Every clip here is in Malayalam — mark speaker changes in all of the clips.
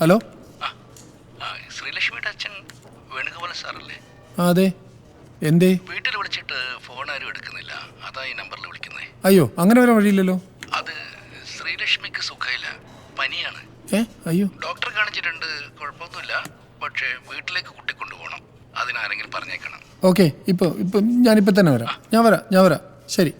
Speaker 1: ഹലോ.
Speaker 2: ശ്രീലക്ഷ്മിയുടെ അച്ഛൻ വേണുഗോപാലൻ സാറല്ലേ?
Speaker 1: അതെ. എന്തേ?
Speaker 2: വീട്ടിൽ വിളിച്ചിട്ട് ഫോൺ ആരും എടുക്കുന്നില്ല, അതാ ഈ നമ്പറിൽ വിളിക്കുന്നത്.
Speaker 1: അയ്യോ, അങ്ങനെ വരാൻ വഴിയില്ലല്ലോ.
Speaker 2: അത് ശ്രീലക്ഷ്മിക്ക് സുഖമില്ല, പനിയാണ്.
Speaker 1: അയ്യോ.
Speaker 2: ഡോക്ടറെ കാണിച്ചിട്ടുണ്ട്, കുഴപ്പമൊന്നുമില്ല. പക്ഷേ വീട്ടിലേക്ക് കുട്ടി കൊണ്ടുപോകണം, അതിനാരെങ്കിലും പറഞ്ഞേക്കണം.
Speaker 1: ഓക്കെ, ഇപ്പം ഞാനിപ്പോൾ തന്നെ വരാം. ഞാൻ വരാം. ശരി.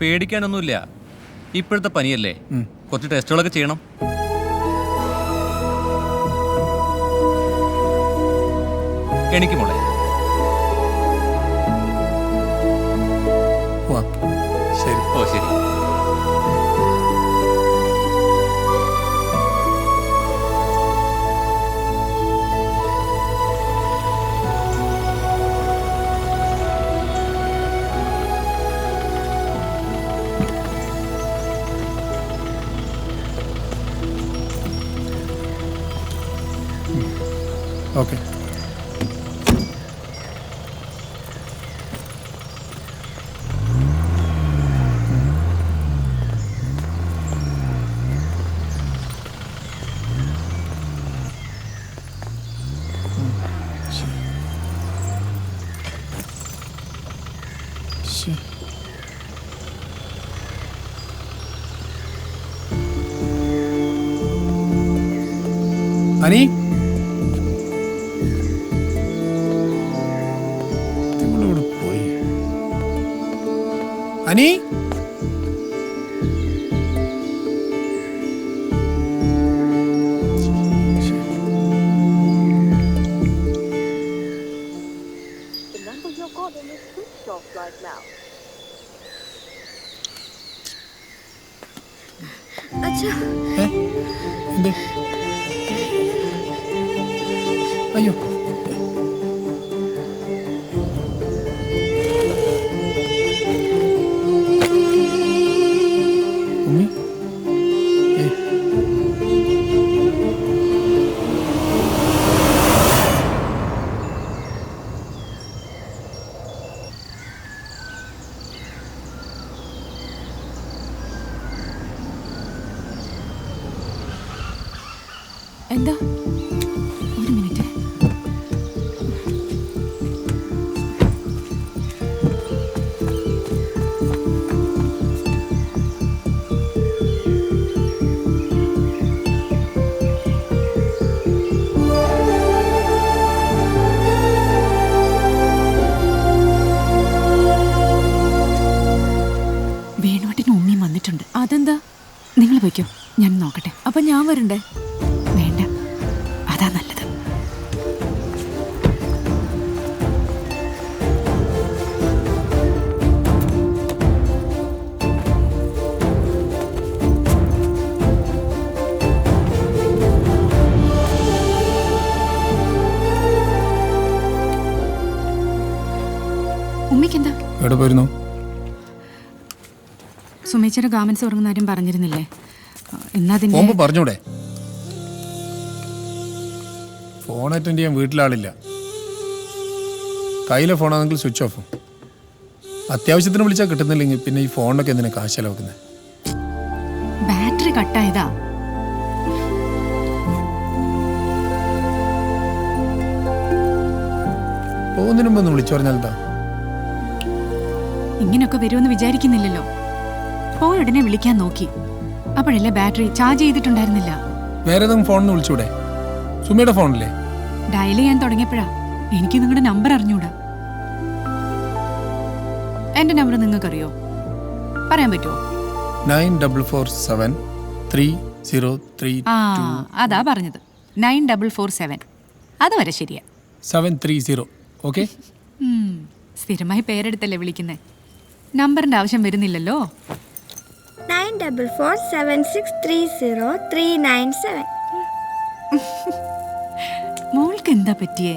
Speaker 3: പേടിക്കാനൊന്നുമില്ല. ഇപ്പോഴത്തെ പനിയല്ലേ, കുറച്ച് ടെസ്റ്റുകളൊക്കെ ചെയ്യണം. എനിക്ക് മോളെ.
Speaker 1: ശരി.
Speaker 3: ഓ ശരി.
Speaker 1: ഓക്കെ. അനി, പോയി. അനി, എന്തേ? അയ്യോ, ഉമ്മി.
Speaker 4: എന്താ? ഒരു മിനിറ്റ്. വേണുവട്ടിന് ഉമ്മയും വന്നിട്ടുണ്ട്. അതെന്താ? നിങ്ങൾ പോയിക്കോ, ഞാൻ നോക്കട്ടെ. അപ്പൊ ഞാൻ വരണ്ടേ? വേണ്ട, അതാ നല്ലത്. ഉമ്മയ്ക്കെന്താ?
Speaker 1: എവിടെ പോയിരുന്നു?
Speaker 4: സുമേച്ചിയുടെ ഗാർമെന്റ്സ് ഉറങ്ങുന്ന കാര്യം പറഞ്ഞിരുന്നില്ലേ? എന്നാ
Speaker 1: പറഞ്ഞൂടെ? ഫോൺ അറ്റൻഡ് ചെയ്യാൻ വീട്ടിലാളില്ല. കയ്യിലെ ഫോണാണെങ്കിൽ സ്വിച്ച് ഓഫും. അത്യാവശ്യത്തിന് വിളിച്ചാൽ കിട്ടുന്നില്ലെങ്കിൽ പിന്നെ ഈ ഫോണിനൊക്കെ എന്തിനാ കാശ് ചെലവാക്കുന്നത്?
Speaker 4: ബാറ്ററി കട്ടായതാ.
Speaker 1: പോകുന്നതിന് മുമ്പ് ഒന്ന് വിളിച്ചു പറഞ്ഞാൽ എന്താ?
Speaker 4: ഇങ്ങനെയൊക്കെ വരുമെന്ന് വിചാരിക്കുന്നില്ലല്ലോ. ഫോൺ ഉടനെ വിളിക്കാൻ നോക്കി, അപ്പോഴല്ലേ ബാറ്ററി ചാർജ് ചെയ്തിട്ടുണ്ടായിരുന്നില്ല.
Speaker 1: വേറെ ഏതെങ്കിലും ഫോണിന് വിളിച്ചൂടെ? സുമിയുടെ ഫോണില്ലേ?
Speaker 4: ഡയൽ ചെയ്യാൻ തുടങ്ങിയപ്പോഴാ എനിക്ക് നിങ്ങളുടെ നമ്പർ അറിഞ്ഞൂടാ. എന്റെ നമ്പർ നിങ്ങൾക്കറിയോ? പറയാൻ പറ്റുമോ?
Speaker 1: 94473032
Speaker 4: ആ അതാ പറഞ്ഞത്, 9447. അതുവരെ ശരിയാ.
Speaker 1: 730. ഓക്കെ.
Speaker 4: സ്ഥിരമായി പേരെടുത്തല്ലേ വിളിക്കുന്നേ, നമ്പറിന്റെ ആവശ്യം വരുന്നില്ലല്ലോ.
Speaker 5: 9447630397.
Speaker 4: മോൾക്ക് എന്താ പറ്റിയേ?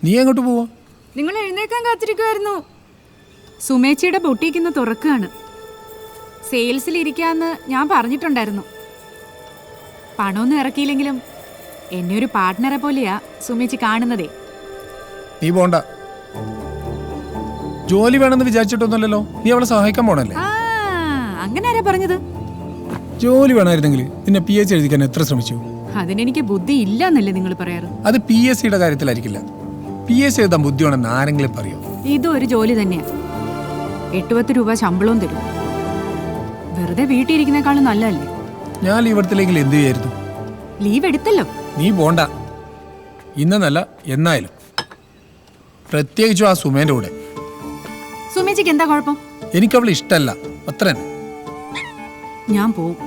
Speaker 1: നീ എങ്ങോട്ട് പോവാ?
Speaker 4: നിങ്ങൾ എഴുന്നേക്കാൻ കാത്തിരിക്കുമായിരുന്നു. സുമേച്ചിയുടെ ബൊട്ടീക്ക് ഇന്ന് തുറക്കുകയാണ്. സെയിൽസിൽ ഇരിക്കാന്ന് ഞാൻ പറഞ്ഞിട്ടുണ്ടായിരുന്നു. പണമൊന്നും ഇറക്കിയില്ലെങ്കിലും എന്നെ ഒരു പാർട്ട്ണറെ പോലെയാ സുമേച്ചി കാണുന്നതേ.
Speaker 1: നീ പോണ്ട. ജോലി വേണമെന്ന് വിചാരിച്ചിട്ടൊന്നുമല്ലല്ലോ. നീ അവളെ സഹായിക്കാൻ പോണല്ലേ?
Speaker 4: ആ അങ്ങനെ ആരാ പറഞ്ഞത്?
Speaker 1: ജോലി വേണമായിരുന്നെങ്കിൽ നിന്നെ PH എഴുതിക്കാൻ എത്ര ശ്രമിച്ചു?
Speaker 4: അതിനെനിക്ക് ബുദ്ധി ഇല്ല എന്നല്ലേ നിങ്ങൾ പറയാറ്?
Speaker 1: അത് PSCയുടെ കാര്യത്തിലായിരിക്കില്ല. PSC എഴുതാൻ ബുദ്ധിയാണെന്ന് ആരെങ്കിലും പറയോ?
Speaker 4: ഇതും ഒരു ജോലി തന്നെയാ. 8-10 രൂപ ശമ്പളവും തരും. വെറുതെ വീട്ടിലിരിക്കുന്നേക്കാളും നല്ലതല്ലേ?
Speaker 1: ഞാൻ ലീവ് എടുത്തില്ലെങ്കിൽ എന്ത് ചെയ്യായിരുന്നു?
Speaker 4: ലീവ് എടുത്തല്ലോ.
Speaker 1: നീ പോണ്ട. ഇന്നെന്നല്ല എന്നായാലും. പ്രത്യേകിച്ചും ആ സുമേന്റെ കൂടെ.
Speaker 4: സുമേച്ചിക്ക് എന്താ കുഴപ്പം?
Speaker 1: എനിക്കവളെ ഇഷ്ടമല്ല, അത്ര തന്നെ.
Speaker 4: ഞാൻ പോവും.